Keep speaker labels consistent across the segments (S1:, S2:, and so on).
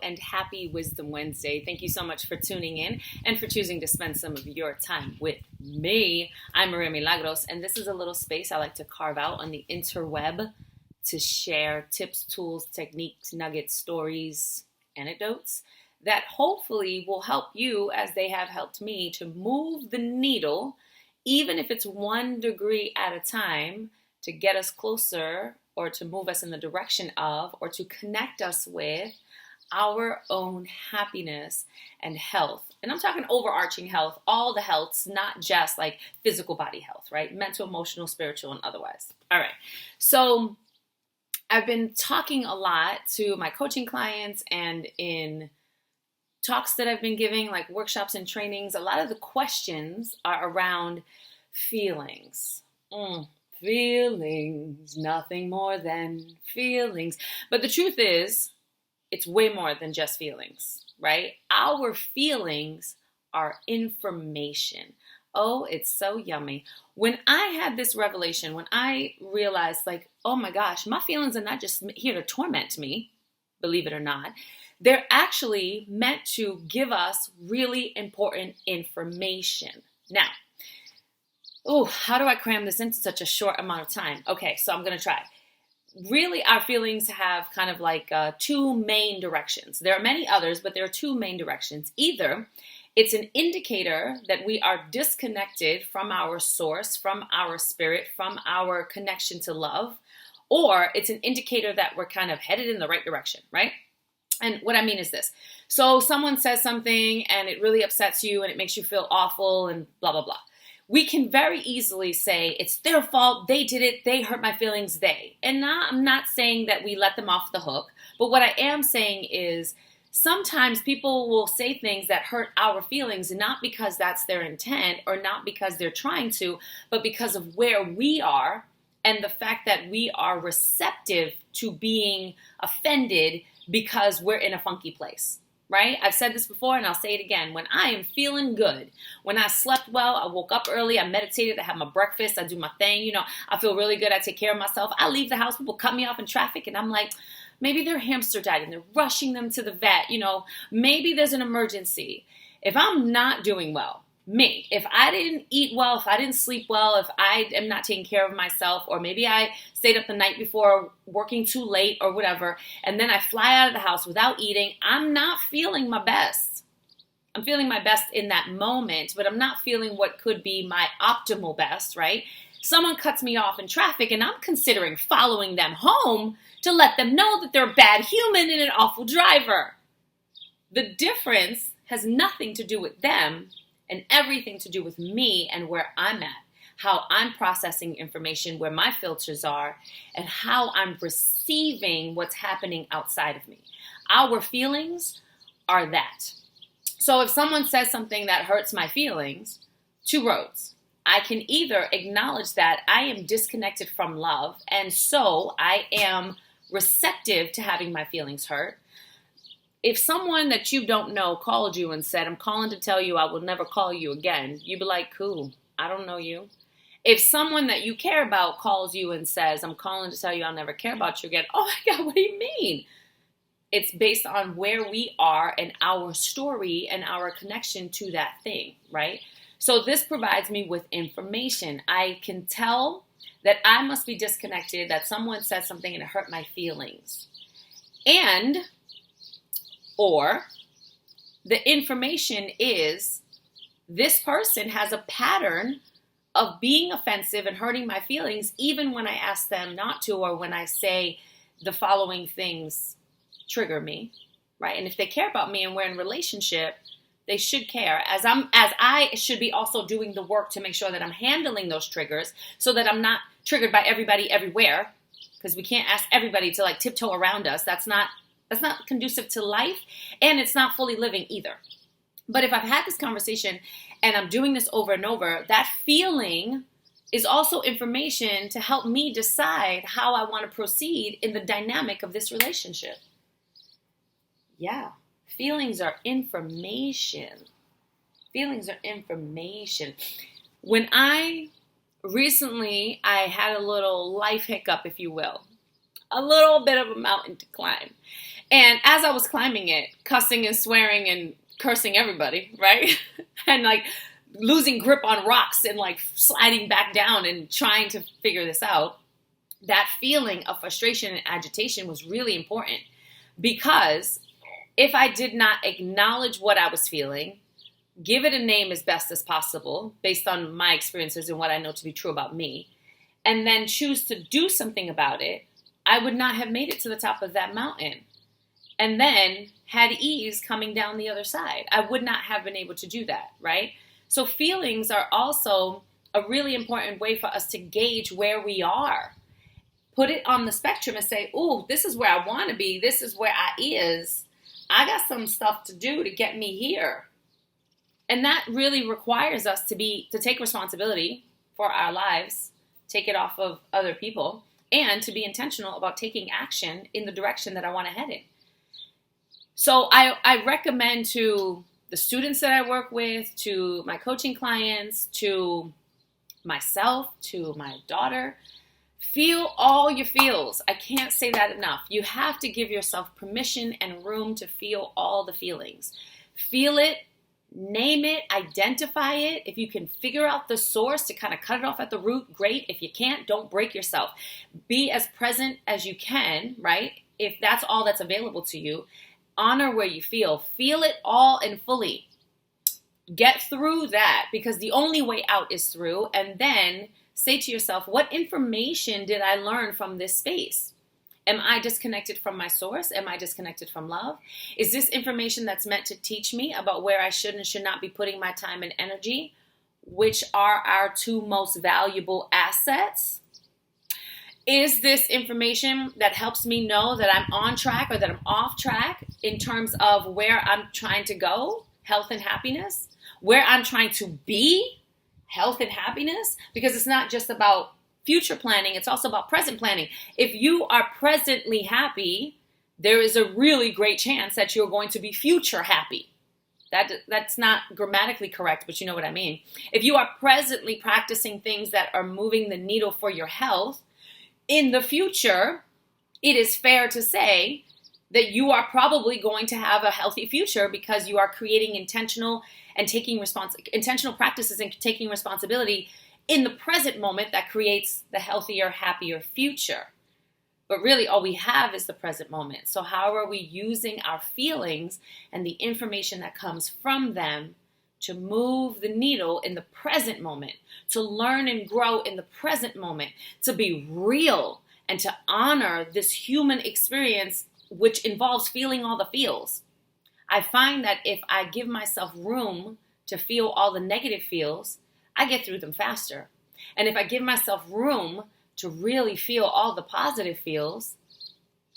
S1: and happy Wisdom Wednesday. Thank you so much for tuning in and for choosing to spend some of your time with me. I'm Maria Milagros, and this is a little space I like to carve out on the interweb to share tips, tools, techniques, nuggets, stories, anecdotes that hopefully will help you, as they have helped me, to move the needle, even if it's 1 degree at a time, to get us closer or to move us in the direction of or to connect us with our own happiness and health. And I'm talking overarching health, all the healths, not just like physical body health, right? Mental, emotional, spiritual, and otherwise. All right. So I've been talking a lot to my coaching clients and in talks that I've been giving, like workshops and trainings. A lot of the questions are around feelings. Feelings, nothing more than feelings. But the truth is, it's way more than just feelings, right? Our feelings are information. Oh, it's so yummy. When I had this revelation, when I realized like, oh my gosh, my feelings are not just here to torment me, believe it or not. They're actually meant to give us really important information. Now, how do I cram this into such a short amount of time? Okay, so I'm going to try. Really, our feelings have kind of like 2 main directions. There are many others, but there are 2 main directions. Either it's an indicator that we are disconnected from our source, from our spirit, from our connection to love, or it's an indicator that we're kind of headed in the right direction, right? And what I mean is this. So someone says something and it really upsets you and it makes you feel awful and blah, blah, blah. We can very easily say, it's their fault, they did it, they hurt my feelings, they. And I'm not saying that we let them off the hook, but what I am saying is sometimes people will say things that hurt our feelings, not because that's their intent or not because they're trying to, but because of where we are and the fact that we are receptive to being offended because we're in a funky place. Right? I've said this before and I'll say it again. When I am feeling good, when I slept well, I woke up early, I meditated, I had my breakfast, I do my thing, I feel really good, I take care of myself. I leave the house, people cut me off in traffic and I'm like, maybe their hamster died and they're rushing them to the vet, maybe there's an emergency. If I'm not doing well, if I didn't eat well, if I didn't sleep well, if I am not taking care of myself, or maybe I stayed up the night before working too late or whatever, and then I fly out of the house without eating, I'm not feeling my best. I'm feeling my best in that moment, but I'm not feeling what could be my optimal best, right? Someone cuts me off in traffic and I'm considering following them home to let them know that they're a bad human and an awful driver. The difference has nothing to do with them and everything to do with me and where I'm at, how I'm processing information, where my filters are, and how I'm receiving what's happening outside of me. Our feelings are that. So if someone says something that hurts my feelings, 2 roads. I can either acknowledge that I am disconnected from love, and so I am receptive to having my feelings hurt. If someone that you don't know called you and said, I'm calling to tell you I will never call you again, you'd be like, cool, I don't know you. If someone that you care about calls you and says, I'm calling to tell you I'll never care about you again, oh my God, what do you mean? It's based on where we are and our story and our connection to that thing, right? So this provides me with information. I can tell that I must be disconnected, that someone said something and it hurt my feelings. Or the information is this person has a pattern of being offensive and hurting my feelings even when I ask them not to, or when I say the following things trigger me, right? And if they care about me and we're in a relationship, they should care, as I should be also doing the work to make sure that I'm handling those triggers so that I'm not triggered by everybody everywhere, because we can't ask everybody to like tiptoe around us. That's not conducive to life, and it's not fully living either. But if I've had this conversation and I'm doing this over and over, that feeling is also information to help me decide how I want to proceed in the dynamic of this relationship. Yeah, feelings are information. Feelings are information. When I had a little life hiccup, if you will. a little bit of a mountain to climb. And as I was climbing it, cussing and swearing and cursing everybody, right? And like losing grip on rocks and like sliding back down and trying to figure this out, that feeling of frustration and agitation was really important, because if I did not acknowledge what I was feeling, give it a name as best as possible based on my experiences and what I know to be true about me, and then choose to do something about it, I would not have made it to the top of that mountain and then had ease coming down the other side. I would not have been able to do that, right? So feelings are also a really important way for us to gauge where we are. Put it on the spectrum and say, ooh, this is where I want to be. This is where I is. I got some stuff to do to get me here. And that really requires us to take responsibility for our lives, take it off of other people, and to be intentional about taking action in the direction that I want to head in. So I recommend to the students that I work with, to my coaching clients, to myself, to my daughter, feel all your feels. I can't say that enough. You have to give yourself permission and room to feel all the feelings. Feel it, name it, identify it. If you can figure out the source to kind of cut it off at the root, great. If you can't, don't break yourself. Be as present as you can, right? If that's all that's available to you. Honor where you feel. Feel it all and fully. Get through that, because the only way out is through. And then say to yourself, what information did I learn from this space? Am I disconnected from my source? Am I disconnected from love? Is this information that's meant to teach me about where I should and should not be putting my time and energy, which are our two most valuable assets? Is this information that helps me know that I'm on track or that I'm off track in terms of where I'm trying to go, health and happiness? Where I'm trying to be, health and happiness? Because it's not just about future planning, it's also about present planning. If you are presently happy, there is a really great chance that you're going to be future happy. That's not grammatically correct, but you know what I mean. If you are presently practicing things that are moving the needle for your health, in the future, it is fair to say that you are probably going to have a healthy future, because you are creating intentional practices and taking responsibility in the present moment that creates the healthier, happier future. But really, all we have is the present moment. So how are we using our feelings and the information that comes from them to move the needle in the present moment, to learn and grow in the present moment, to be real and to honor this human experience, which involves feeling all the feels? I find that if I give myself room to feel all the negative feels, I get through them faster. And if I give myself room to really feel all the positive feels,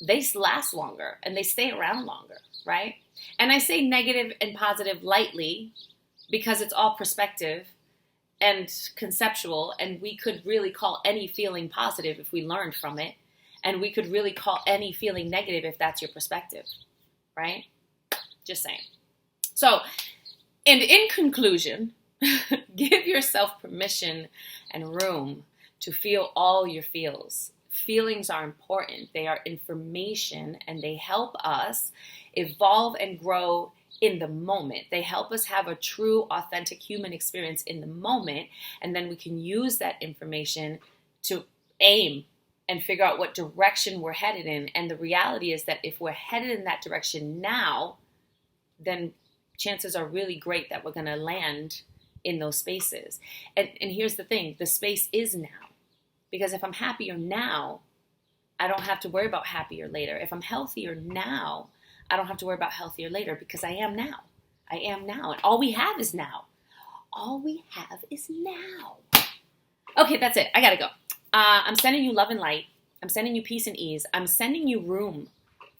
S1: they last longer and they stay around longer, right? And I say negative and positive lightly because it's all perspective and conceptual, and we could really call any feeling positive if we learned from it, and we could really call any feeling negative if that's your perspective, right? Just saying. So, and in conclusion, give yourself permission and room to feel all your feels. Feelings are important. They are information, and they help us evolve and grow in the moment. They help us have a true, authentic human experience in the moment, and then we can use that information to aim and figure out what direction we're headed in. And the reality is that if we're headed in that direction now, then chances are really great that we're going to land in those spaces. And here's the thing, the space is now. Because if I'm happier now, I don't have to worry about happier later. If I'm healthier now, I don't have to worry about healthier later, because I am now. I am now. And all we have is now. All we have is now. Okay, that's it. I gotta go. I'm sending you love and light. I'm sending you peace and ease. I'm sending you room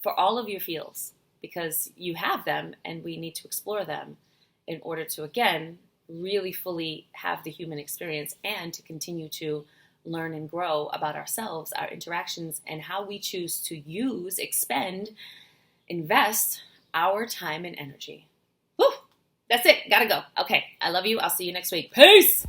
S1: for all of your feels, because you have them and we need to explore them in order to, again, really fully have the human experience and to continue to learn and grow about ourselves, our interactions, and how we choose to use, expend, invest our time and energy. Whew, that's it. Gotta go. Okay, I love you. I'll see you next week. Peace!